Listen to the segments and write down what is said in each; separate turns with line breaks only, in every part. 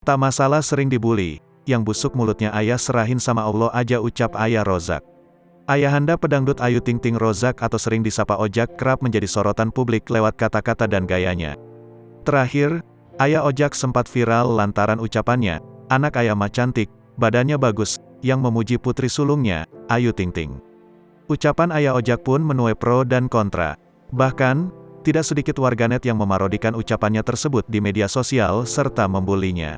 Tak masalah sering dibully, yang busuk mulutnya ayah serahin sama Allah aja, ucap Ayah Rozak. Ayahanda pedangdut Ayu Ting Ting Rozak atau sering disapa Ojak kerap menjadi sorotan publik lewat kata-kata dan gayanya. Terakhir, Ayah Ojak sempat viral lantaran ucapannya, "Anak ayah mah cantik, badannya bagus," yang memuji putri sulungnya, Ayu Ting Ting. Ucapan Ayah Ojak pun menuai pro dan kontra. Bahkan, tidak sedikit warganet yang memarodikan ucapannya tersebut di media sosial serta membulinya.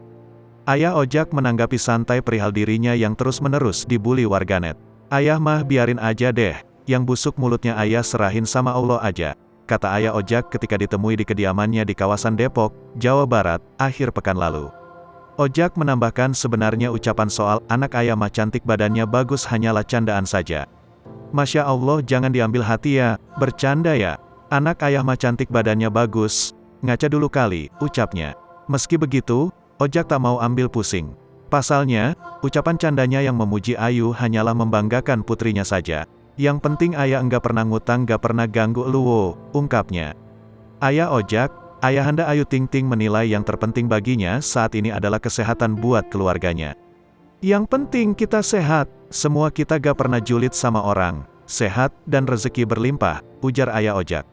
Ayah Ojak menanggapi santai perihal dirinya yang terus-menerus dibully warganet. "Ayah mah biarin aja deh, yang busuk mulutnya ayah serahin sama Allah aja," kata Ayah Ojak ketika ditemui di kediamannya di kawasan Depok, Jawa Barat, akhir pekan lalu. Ojak menambahkan sebenarnya ucapan soal anak ayah mah cantik badannya bagus hanyalah candaan saja. "Masya Allah, jangan diambil hati ya, bercanda ya. Anak ayah mah cantik badannya bagus, ngaca dulu kali," ucapnya. Meski begitu, Ojak tak mau ambil pusing. Pasalnya, ucapan candanya yang memuji Ayu hanyalah membanggakan putrinya saja. "Yang penting ayah enggak pernah ngutang, enggak pernah ganggu eluwo," ungkapnya. Ayah Ojak, ayahanda Ayu Ting Ting menilai yang terpenting baginya saat ini adalah kesehatan buat keluarganya. "Yang penting kita sehat, semua kita gak pernah julid sama orang, sehat dan rezeki berlimpah," ujar Ayah Ojak.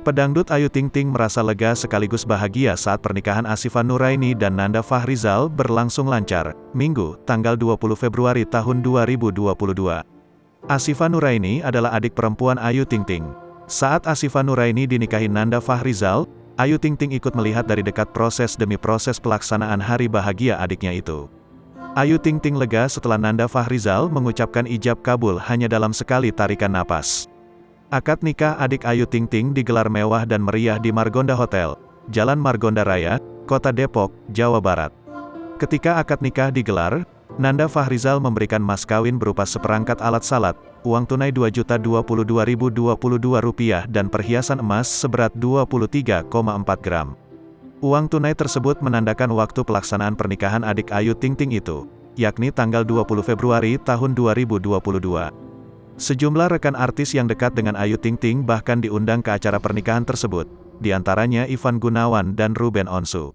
Pedangdut Ayu Ting Ting merasa lega sekaligus bahagia saat pernikahan Ashifa Nuraini dan Nanda Fahrizal berlangsung lancar, Minggu, tanggal 20 Februari tahun 2022. Ashifa Nuraini adalah adik perempuan Ayu Ting Ting. Saat Ashifa Nuraini dinikahi Nanda Fahrizal, Ayu Ting Ting ikut melihat dari dekat proses demi proses pelaksanaan hari bahagia adiknya itu. Ayu Ting Ting lega setelah Nanda Fahrizal mengucapkan ijab kabul hanya dalam sekali tarikan napas. Akad nikah adik Ayu Ting Ting digelar mewah dan meriah di Margonda Hotel, Jalan Margonda Raya, Kota Depok, Jawa Barat. Ketika akad nikah digelar, Nanda Fahrizal memberikan mas kawin berupa seperangkat alat salat, uang tunai Rp2.022.022 dan perhiasan emas seberat 23,4 gram. Uang tunai tersebut menandakan waktu pelaksanaan pernikahan adik Ayu Ting Ting itu, yakni tanggal 20 Februari tahun 2022. Sejumlah rekan artis yang dekat dengan Ayu Ting Ting bahkan diundang ke acara pernikahan tersebut, di antaranya Ivan Gunawan dan Ruben Onsu.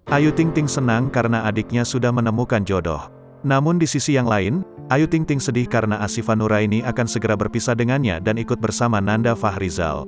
Ayu Ting Ting senang karena adiknya sudah menemukan jodoh. Namun di sisi yang lain, Ayu Ting Ting sedih karena Ashifa Nuraini akan segera berpisah dengannya dan ikut bersama Nanda Fahrizal.